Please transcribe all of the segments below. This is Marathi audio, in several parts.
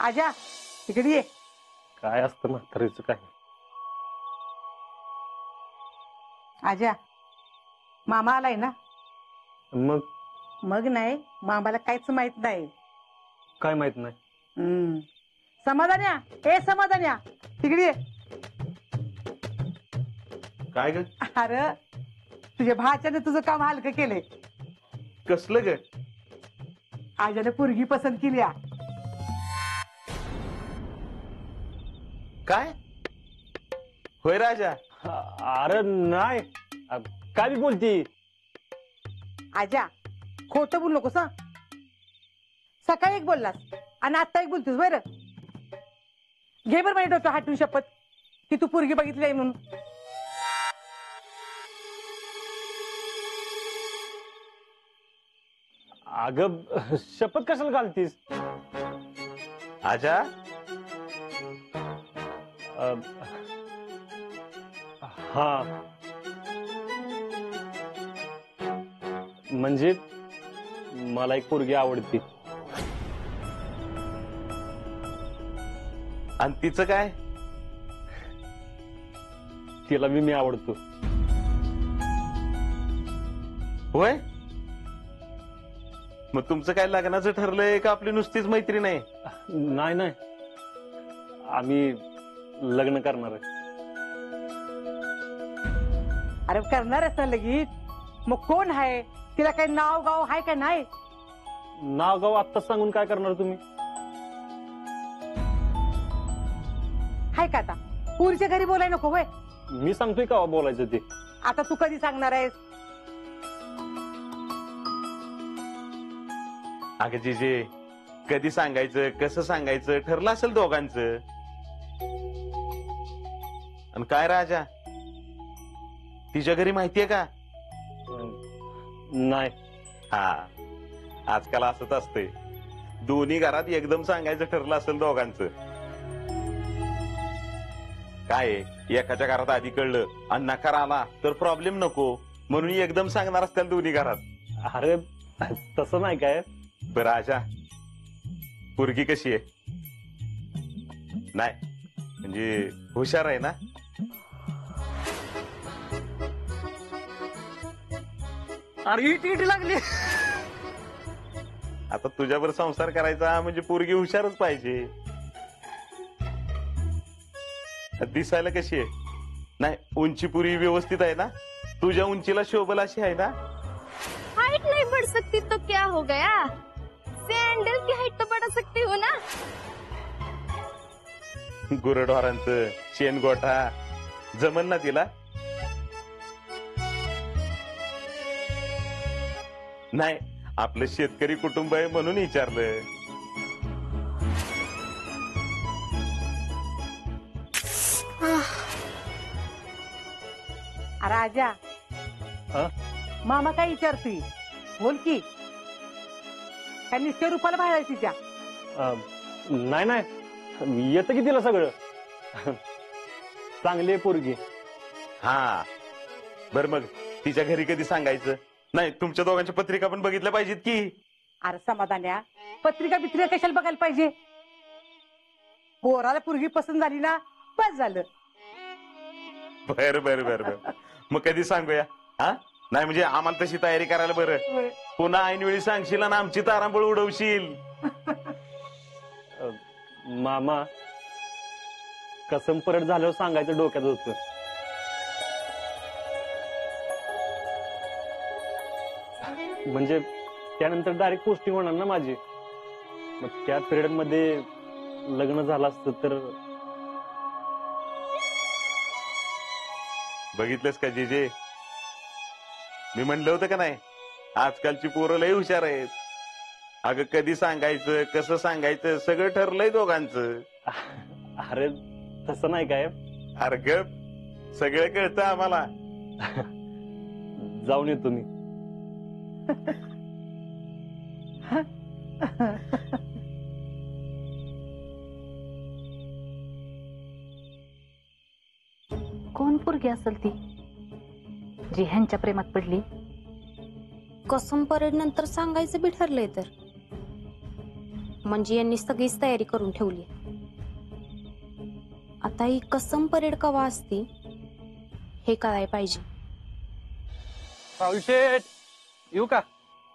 आजा इकडे ये. काय असतं म्हातारीचं काय? आजा मामा आलाय ना? मग मग नाही, मामाला काहीच माहित नाही. काय माहित नाही? समाधान्या, ए समाधान्या तिकडे ये. काय ग? अरे तुझ्या भाच्याने तुझं काम हलकं केलंय. कसलं ग? आजाने पोरगी पसंत केली. काय होय राजा? अरे नाही, काय बी बोलती. आजा खोटं बोलू नकोस. सकाळी एक बोललास आणि आता एक बोलतोस. बरं घे बरं माझ्या डोक्यावर हात ठेवून शपथ की तू पोरगी बघितली आहे म्हणून. अगं शपथ कशाला घालतीस? आजा हा म्हणजे मला एक पोरगी आवडती. आणि तिचं काय? तिला मी आवडतो. होय, मग तुमचं काय लग्नाचं ठरलंय का आपली नुसतीच मैत्री नाही? नाही नाही, आम्ही लग्न करणार आहे. अरे करणार आहेस ना लगीच? मग कोण आहे? तिला काही नाव गाव आहे का नाही? नाव गाव आत्ताच सांगून काय करणार तुम्ही? हाय का आता? पुरीच्या घरी बोलाय नको वय? मी सांगतोय का बोलायचं ते? आता तू कधी सांगणार आहेस? अगं जीजे, कधी सांगायचं कसं सांगायचं ठरलं असेल दोघांचं. आणि काय राजा, तिच्या घरी माहितीये का? नाही. हा, आजकाल असंच असतंय. दोन्ही घरात एकदम सांगायचं ठरलं असेल दोघांचं. काय एकाच्या घरात आधी कळलं आणि नकार आला तर प्रॉब्लेम नको म्हणून एकदम सांगणार असतील दोन्ही घरात. अरे तसं नाही काय. बरं आजा, पोरगी कशी आहे? नाही म्हणजे हुशार आहे ना? अरे इट लागली. आता तुझ्यावर संसार करायचा म्हणजे पोरगी हुशारच पाहिजे. दिसायला कशी आहे? नाही, उंची पुरी व्यवस्थित आहे ना? तुझ्या उंचीला शोभल अशी आहे ना? हाइट नहीं बढ़ सकती तो क्या हो गया? सैंडल की हाइट तो बढ़ा सकती हो ना? गुरढोरांचं शेणगोठा जमल ना तिला? नाही, आपलं शेतकरी कुटुंब आहे म्हणून विचारलं. अरे आजा, मामा काय विचारतोय? बोल की. काय निस्त्या रूपाला बाहेर तिच्या? नाही नाही, येतं की तिला सगळं. चांगली आहे पोरगी. हा बर, मग तिच्या घरी कधी सांगायचं? नाही, तुमच्या दोघांच्या पत्रिका पण बघितल्या पाहिजेत की. अरे समाधान्या, पत्रिका बित्रिका कशाला बघायला पाहिजे? पोराला पोरगी पसंत झाली ना, बस झालं. बर बर बर बर, मग कधी सांगूया? हा, नाही म्हणजे आम्हाला तशी तयारी करायला बरं. पुन्हा ऐनवेळी सांगशील आणि आमची तारांबळ उडवशील. मामा, कसम परत झाल्यावर सांगायचं डोक्यात होतं. म्हणजे त्यानंतर डायरेक्ट पोस्टिंग होणार ना माझी. मग त्या पिरियड मध्ये लग्न झालं असतं तर. बघितलंस का जीजे, मी म्हणलं होतं का नाही, आजकालची पोरं लय हुशार आहेत. अगं कधी सांगायचं कसं सांगायचं सगळं ठरलंय दोघांचं. अरे तसं नाही काय. अरे गप, सगळं कळतं आम्हाला. जाऊन येतो मी. कोण पोरगी असेल ती जी ह्यांच्या प्रेमात पडली? कसम परेड नंतर सांगायचं बी ठरलंय तर म्हणजे यांनी सगळीच तयारी करून ठेवली. आता ही कसम परेड कवा असती हे कळायला पाहिजे. राहुल शेठ येऊ का?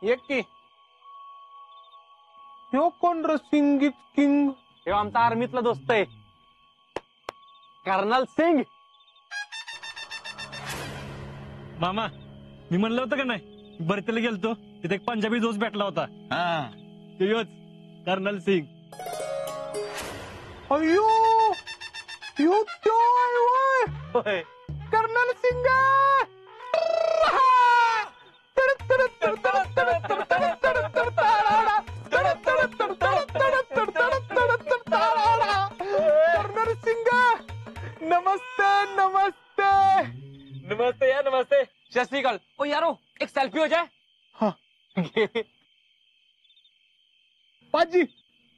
एक की ह्यो कोण रे सिंग किंग? हे आमचा आर्मीतला दोस्त आहे, कर्नल सिंग. मामा मी म्हणलं होतं का नाही भरतीला गेलतो तिथे एक पंजाबी दोस्त भेटला होता. तो ह्योच कर्नल सिंग. अयो ह्यो त्यो आहे होय. होय. कर्नल सिंग. कर्नल सिंग नमस्ते नमस्ते. नमस्ते यार, नमस्ते. सत श्री अकाल. ओ यारो एक सेल्फी हो जाए. हाँ. पाजी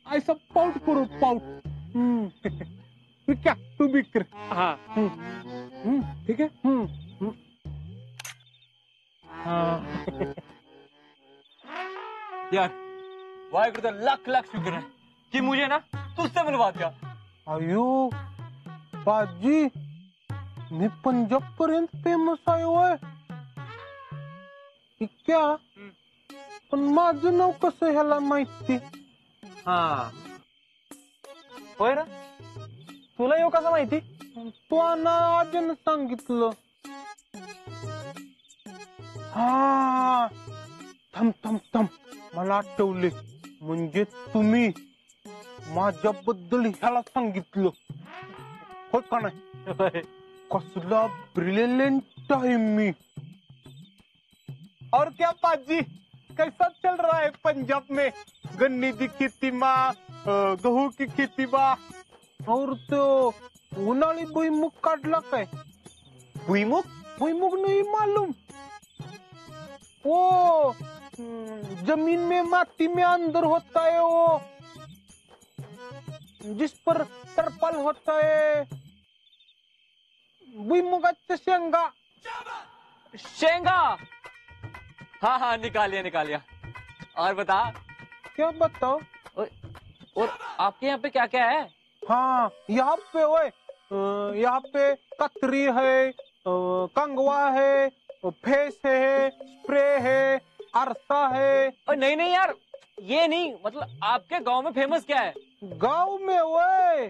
ऐसा पाउट करो पाउट. क्या तू भी कर. हाँ. ठीक है. यार वाहेगुरु का लाख लाख शुक्र है कि मुझे ना तुझसे मिलवा दिया. अयो बाजी मी पंजाब पर्यंत फेमस आहे होय. क्या पण माझं नाव कसं ह्याला माहिती? हा होय ना, तुला येऊ कसं माहिती? तो ना आजन सांगितलं. हा थम थम थम मला आठवले. म्हणजे तुम्ही माझ्याबद्दल ह्याला सांगितलं होय का नाही? कसला ब्रिलियंट आहे मी. और क्या पाजी कैसा चल रहा है पंजाब में? गन्ने की खेती माँ, गहू की खेती बा. और तो उन्हाळी भुईमुग काढला काय? भुईमुग? भुईमुग नहीं मालूम? वो जमीन में माटी में अंदर होता है वो, जिस पर तरपाल होता है. भुईमुगाच्या शेंगा. शेंगा. हाँ हाँ निकालिया निकालिया. और बता. क्या बताओ? और आपके यहाँ पे क्या क्या है? हाँ यहाँ पे ओए, यहाँ पे कतरी है, कंगवा है, फेस है, स्प्रे है, अरसा है. और नहीं नहीं यार, ये नहीं, मतलब आपके गांव में फेमस क्या है? गांव में ओए,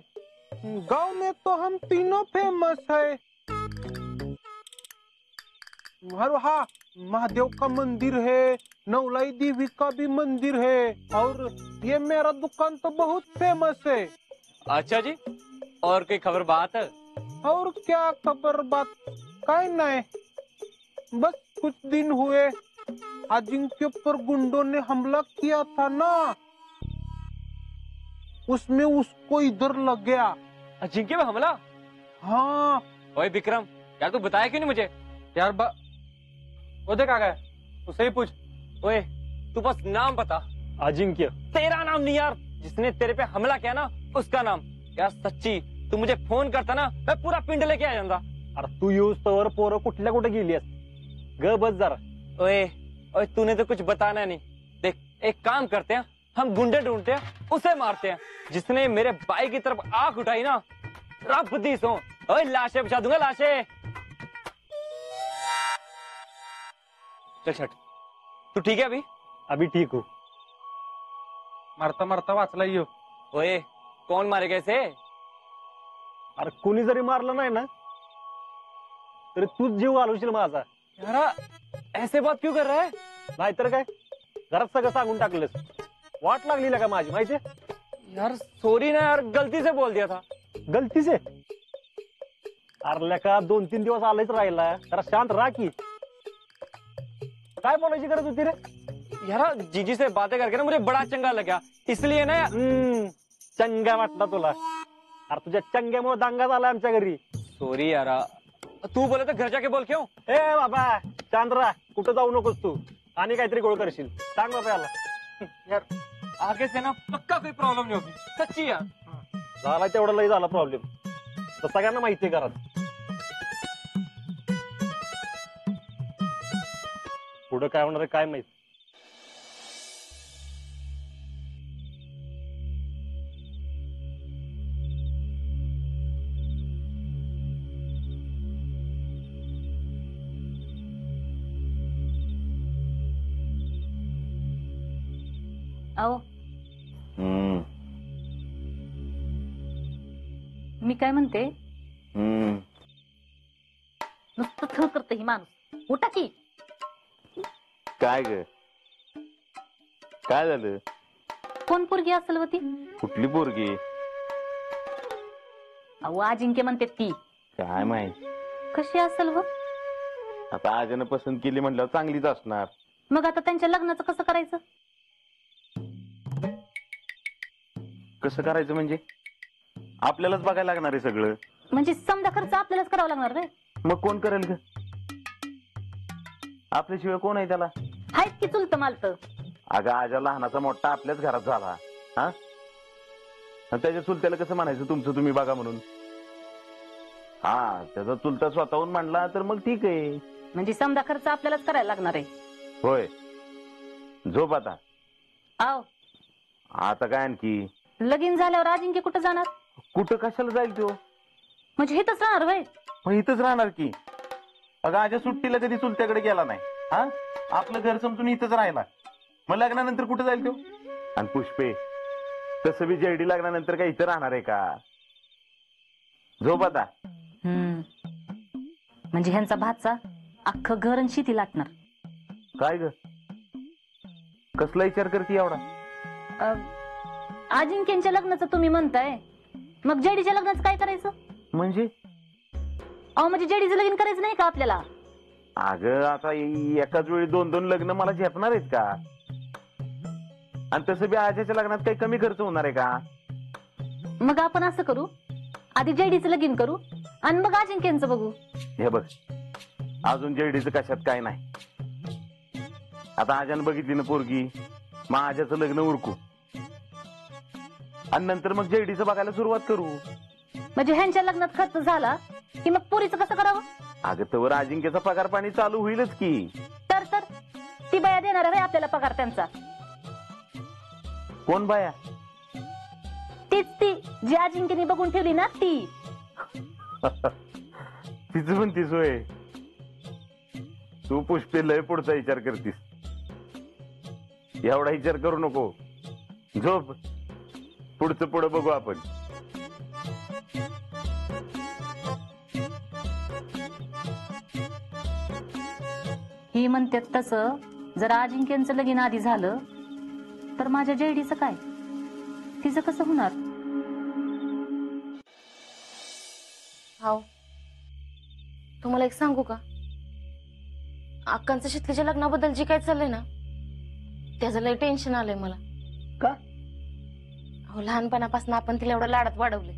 गांव में तो हम तीनों फेमस है. हाँ महादेव का मंदिर है, नवलाई देवी का भी मंदिर है, और ये मेरा दुकान तो बहुत फेमस है. अच्छा जी, और कोई खबर बात है? और क्या खबर बात? काय नहीं, बस कुछ दिन हुए अजिंक्य पर गुंडों ने हमला किया था ना, उसमें उसको इधर लग गया. अजिंक्य पे हमला? हाँ. ओए विक्रम यार, तू बताया क्यों नहीं मुझे? यार वो देख आ गया, उसे ही पूछ. ओए तू बस नाम बता. अजिंक्य. तेरा नाम नहीं यार, जिसने तेरे पे हमला किया ना उसका नाम. यार सच्ची तू मुझे फोन करता ना, मैं पूरा पिंड लेके आ जाता. अरे तू येऊस तर पोरं कुठल्या कुठे गेली आहेस? ग बस जरा. ओए ओए तूने तो कुछ बताना नहीं. देख एक काम करते हैं, हम गुंडे ढूंढते हैं, उसे मारते हैं. जिसने मेरे भाई की तरफ आंख उठाई ना, रब दी सो. ओए लाशें बिछा दूंगा, लाशें. चल छठ, तू ठीक है अभी? अभी ठीक हूँ. मारता मारता वाचला यो. ओए कौन मारेगा इसे? अरे कोणी जरी मारलं नाही ना तरी तूच जीव घालवशील माझा. यार ऐसे बात क्यों कर रहा है? नाहीतर काय, घरात सगळं सांगून टाकलंस. वाट लागली का माझी माहितीये? यार सॉरी ना यार, गलती से बोल दिया था. गलती से? अरे का 2-3 दिवस आलायच राहिला, जरा शांत राहा की. काय बोलायची गरज होती रे? यार जीजी से बातें करके ना मुझे बड़ा चंगा लगा, इसलिए ना. चंगा वाटला तुला? अरे तुझ्या चंग्यामुळे दांगा झाला आमच्या घरी. सॉरी यार, तू बोले तो घर जाके बोल क्यों? ए बाबा शांत राहा, कुठं जाऊ नकोस तू. आणि काहीतरी गोळ करशील. सांग बाबा याला. यार आगे से ना पक्का कोई प्रॉब्लम नहीं होगी, सच्ची यार. झाला तेवढा लय झाला प्रॉब्लेम, तर सगळ्यांना माहितीये घरात. पुढं काय होणार आहे काय माहित. अहो हम्म, मी काय म्हणते, हम्म. नुसतं थळ करते ही माणूस. उठा की. काय ग, काय झालं? कोण पोरगी असेल व ती? कुठली पोरगी? अहो अजिंक्य म्हणते ती. काय माहित. कशी असेल व? आता आजनं पसंत केली म्हटल्यावर चांगलीच असणार. मग आता त्यांच्या लग्नाचं कसं करायचं? कसं करायचं म्हणजे? आपल्यालाच बघायला लागणार आहे सगळं. म्हणजे समजा खर्च आपल्यालाच करावा लागणार रे. मग कोण करेल ग? आपल्याशिवाय कोण आहे त्याला? हायच की चुलत मालत. अगं आजा लहानाचा मोठा आपल्याच घरात झाला. हा, आणि त्याच्या चुलत्याला कसं म्हणायचं तुमचं तुम्ही बघा म्हणून? हा, त्याचा चुलता स्वतःहून म्हणला तर मग ठीक आहे. म्हणजे समजा खर्च आपल्यालाच करायला लागणार आहे. होय, झोप आता. आव आता काय आणखी? लगीन झाल्यावर अजिंक्य कुठं जाणार? कुठं कशाला जाईल तो? म्हणजे हेच राहणार वय? मग इथंच राहणार की. अगं आजा सुट्टीला कधी चुलत्याकडे गेला नाही. हा, आपलं घर समजून इथंच राहिला. मग लग्नानंतर कुठं जाईल तो? आणि पुष्पे, तसं बी जेडी लग्नानंतर काय इथं राहणार आहे का? झोप आता. म्हणजे ह्यांचा भातचा अख्खं घर आणि शेती लाटणार. काय ग, कसला विचार करते एवढा? अजिंक्यांच्या लग्नाचं तुम्ही म्हणताय, मग जेडीच्या लग्नाचं काय करायचं? म्हणजे? अहो म्हणजे जेडीचं लगीन करायचं नाही का आपल्याला? अगं आता एकाच वेळी दोन दोन लग्न मला झेपणार आहेत का? आणि तसं बी आजाच्या लग्नात काही कमी खर्च होणार आहे का? मग आपण असं करू, आधी जेडीचं लगीन करू आणि मग अजिंक्यांचं बघू. हे बघ, अजून जेडीचं कशात काय नाही. आता आजानं बघितली ना पोरगी, मग आजाचं लग्न उरकू आणि नंतर मग जेडीचं बघायला सुरुवात करू. म्हणजे ह्यांच्या लग्नात खर्च झाला की मग पोरीचं कसं करावं? अगं तवर अजिंक्यचा पगार पाणी चालू होईलच की. तर ती बाया देणार आहे आपल्याला पगार त्यांचा. कोण बाया? तीच ती जी अजिंक्यने बघून ठेवली ना ती. तिचं पण तीच होय. तू पुष्पे लय पुढचा विचार करतीस. एवढा विचार करू नको. झोप, पुढचं पुढं बघू आपण. ही म्हणतात तसं जर अजिंक्यांचं लगीन आधी झालं तर माझ्या जेडीचं काय? तिचं कसं होणार? हाव, तुम्हाला एक सांगू का? अक्कांचं शितलीच्या लग्नाबद्दल जे काय चाललंय ना, त्याचं लय टेन्शन आलंय मला. का? हो, लहानपणापासून आपण तिला एवढं लाडात वाढवलंय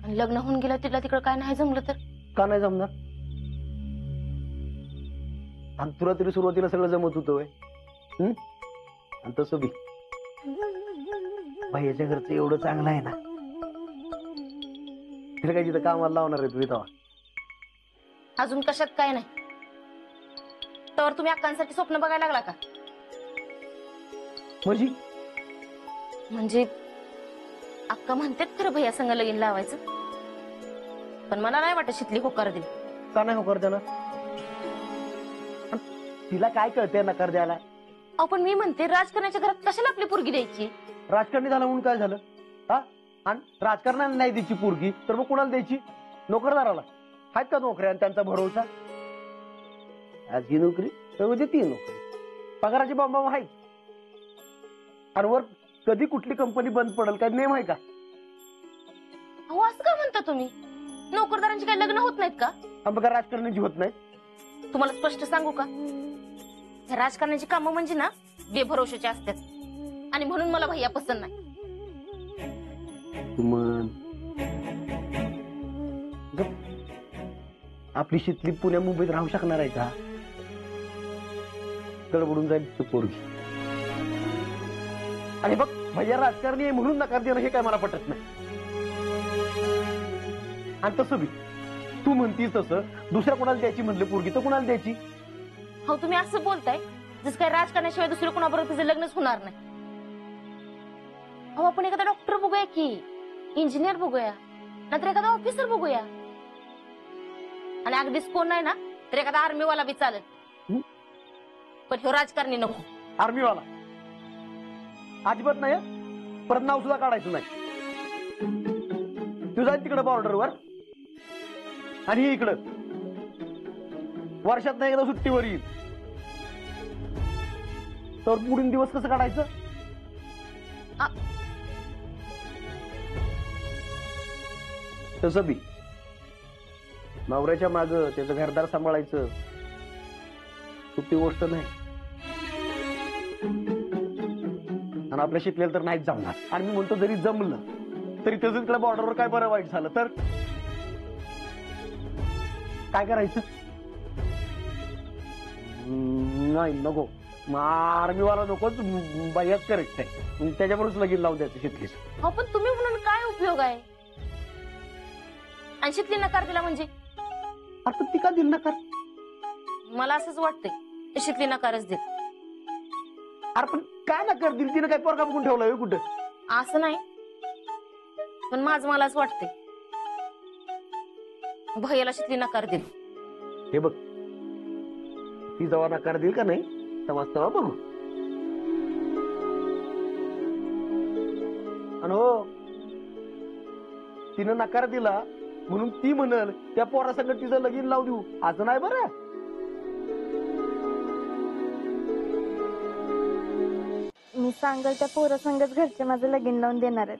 आणि लग्न होऊन गेलं तिला तिकडं काय नाही जमलं तर? का नाही जमणार? आणि तुला तरी सुरुवातीला सगळं जमत होतं. आणि तसं बी भैयाच्या घरचं एवढं चांगलं आहे ना, तिला काही तिथं कामाला लावणार आहे तुम्ही तेव्हा? अजून कशात काय नाही, तर तुम्ही अक्कांसाठी स्वप्न बघायला लागला का? म्हणजे अक्का म्हणतात खरं भैया संग लगीन लावायचं, पण मला नाही वाटत शितली होकार देईल. का नाही होकार देणार? तिला काय कळते नकार द्यायला? अहो पण मी म्हणते, राजकारणाच्या घरात कशाला आपली पोरगी द्यायची? राजकारणी झालं म्हणून काय झालं? हा, आणि राजकारणाला नाही द्यायची पोरगी तर मग कुणाला द्यायची? नोकरदाराला. आहेत का नोकऱ्या आणि त्यांचा भरोसा? आज ही नोकरी तर उद्या ती नोकरी. पगाराची बाबा आहे. आणि वर कधी कुठली कंपनी बंद पडेल काय नेम आहे का? अहो असं का म्हणता तुम्ही? नोकरदारांची काही लग्न होत नाहीत का? बघा राजकारणाची होत नाही. तुम्हाला स्पष्ट सांगू का, ह्या राजकारणाची कामं म्हणजे ना बेभरोशाची असतात, आणि म्हणून मला भैया पसंत नाही. आपली शितली पुण्या मुंबईत राहू शकणार आहे का? गडबडून जाईल ती पोरगी. आणि बघ, भैया राजकारणी आहे म्हणून नकार देणं हे काय मला पटत नाही. आणि तसं बी तू म्हणतीस तसं दुसऱ्या कोणाला द्यायची म्हणलं पोरगी तर कोणाला द्यायची? हो, तुम्ही असं बोलताय जसं काय राजकारणाशिवाय दुसऱ्या कोणाबरोबर तिचं लग्नच होणार नाही. अहो आपण एखादा डॉक्टर बघूया की, इंजिनियर बघूया, नाहीतर एखादा ऑफिसर बघूया, आणि अगदीच कोण नाही ना तर एखादा आर्मीवाला बी चालेल, पण ह्यो राजकारणी नको. आर्मीवाला? अजिबात नाही हं? परत नाव सुद्धा काढायचं नाही. तू जाईल तिकडे बॉर्डरवर आणि ही इकडं वर्षात नाही एकदा सुट्टीवर येईल. तर पुढील दिवस कसं काढायचं? तसं बी नवऱ्याच्या माग त्याचं घरदार सांभाळायचं सोपी गोष्ट नाही. आणि आपल्या शिकलेलं तर नाहीच जमणार. आणि मी म्हणतो जरी जमलं तरी त्याचं तिकडे बॉर्डरवर काय बरं वाईट झालं तर काय करायचं? नाही नको, आर्मीवाला नकोच, बाह्याच करेक्ट आहे. त्याच्यावरच लगीन लावून द्यायचं शिकलीच. हो पण तुम्ही म्हणून काय उपयोग आहे? आणि शिकली नकार दिला म्हणजे? आता ती का दिल नकार? मला असंच वाटतंय शिकली नकारच देत. अरे पण काय नकार दिल? तिने काय पोरगा बघून ठेवलाय कुठं? असं नाही, पण माझं मलाच वाटतंय भैयाला शिकली नकार दिल. हे बघ, ती जेव्हा नकार देईल का नाही तेव्हा बघू. आणि हो, तिनं नकार दिला म्हणून ती म्हणल त्या पोरासंगत तिचं लगीन लावू देऊ असं नाही बरं. मी सांगल त्या पोरासंगच घरचे माझं लगीन लावून देणार आहेत.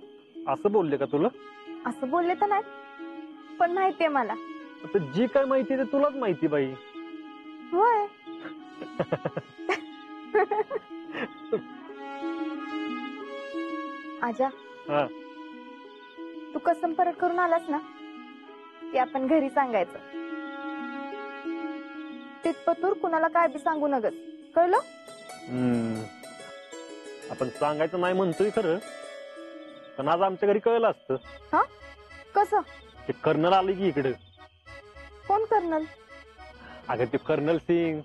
असं बोलले का तुला? असं बोलले तर नाही, पण माहितीये मला. आता जी काय माहिती ते तुलाच माहिती बाई. होय. आजा, हा. तू कसम परत करून आलास ना की आपण घरी सांगायचं. तितपतूर कुणाला काय बी सांगू नगस, कळलं? आपण सांगायचं नाही म्हणतोय खरं, पण आज आमच्या घरी कळलं असतं. हा, कसं? ते कर्नल आले की इकडे. कोण कर्नल? अगं ते कर्नल सिंग,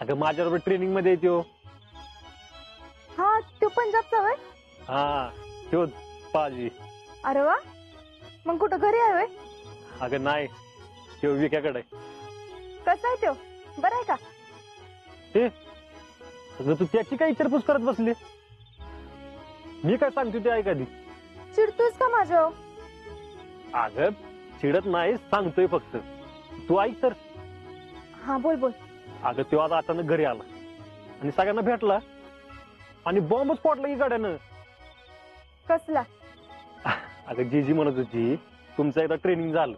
अगं माझ्याबरोबर ट्रेनिंग मध्ये येतो. हा, तो पंजाबचा वय? हा, तोच पाजी. अरे वा, मग कुठं घरी आहे वय? अगं नाही, तो विक्याकडे. कसा आहे तो? बरं आहे का? हे अगं तू त्याची काय विचारपूस करत बसली? मी काय सांगतो ते ऐक आधी. चिडतोयस का माझ्यावर? अगं चिडत नाही, सांगतोय फक्त, तू ऐक तर. हा, बोल बोल. अगं तो आज अचानक घरी आला आणि सगळ्यांना भेटला आणि बॉम्बच स्फोटला की गाड्यानं. कसला? अगं जीजी म्हणत होती तुमचं एकदा ट्रेनिंग झालं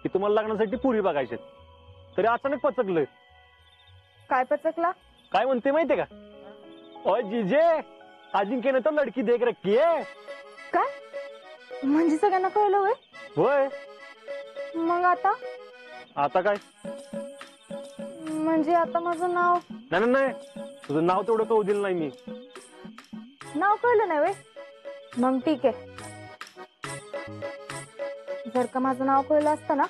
की तुम्हाला लग्नासाठी पुरी बघायचे, तरी अचानक पचकलं. काय पचकला? काय म्हणते माहितीये का? ओय जीजे, अजिंक्यने तर लडकी देख रखी आहे. काय म्हणजे सगळ्यांना कळलं वय? होय. मग आता काय? म्हणजे आता माझं नाव नाही नाही, तुझं नाव तेवढं कळू दिलं नाही मी. नाव कळलं नाही वय? मग ठीक आहे. जर का माझं नाव कळलं असतं ना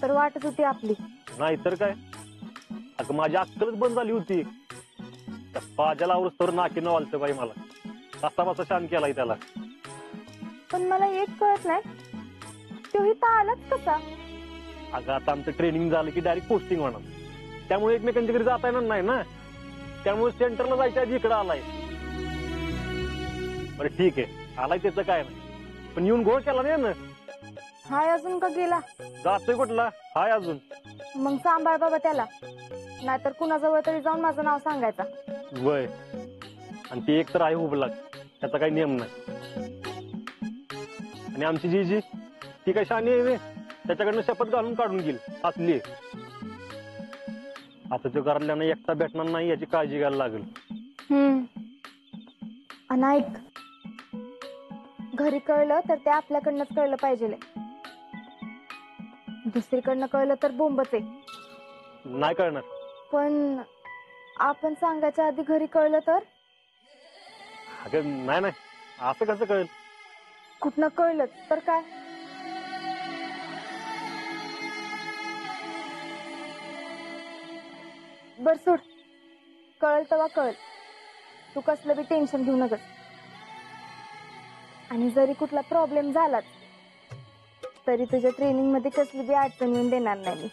तर वाटत होती आपली. नाही तर काय. अगं माझी अक्कलच बंद झाली होती. त्या पाजाला आवरस्तवर नाकी न वालतं बाई मला. कसा बसा शांत केलाय त्याला. पण मला एक कळत नाही, तो इथं आलाच कसा? अगं आता आमचं ट्रेनिंग झालं की डायरेक्ट पोस्टिंग होणार, त्यामुळे एकमेकांच्या घरी जाता येणार नाही ना. त्यामुळे सेंटरला जायच्या आधी इकडे आलाय. बरं ठीक आहे, आलाय त्याचं काय नाही, पण येऊन घोळ केला नाही ना. हाय अजून का गेला? जातोय कुठला? हाय अजून. मग सांभाळ बाबा त्याला, नाहीतर कुणाजवळ तरी जाऊन माझं नाव सांगायचा. वय, आणि ती एक तर आहे हुबलाक, त्याचा काही नियम नाही. आणि आमची जीजी ती काय शानी आहे, त्याच्याकडनं शपथ घालून काढून घेईल असली. आता तो घरातल्यानं एकटा भेटणार नाही याची काळजी घ्यायला लागेल. आणि ऐक, घरी कळलं तर ते आपल्याकडनंच कळलं पाहिजे. दुसरीकडनं कळलं तर बोंबच आहे. नाही कळणार. पण आपण सांगायच्या आधी घरी कळलं तर? अगं नाही नाही, असं कसं कळेल? कुठनं कळलं तर काय? बर सोड, कळल तेव्हा कळल. तू कसलं बी टेन्शन घेऊ नका. आणि जरी कुठला प्रॉब्लेम झालाच तरी तुझ्या ट्रेनिंग मध्ये कसली बी अडचण येऊन देणार नाही मी.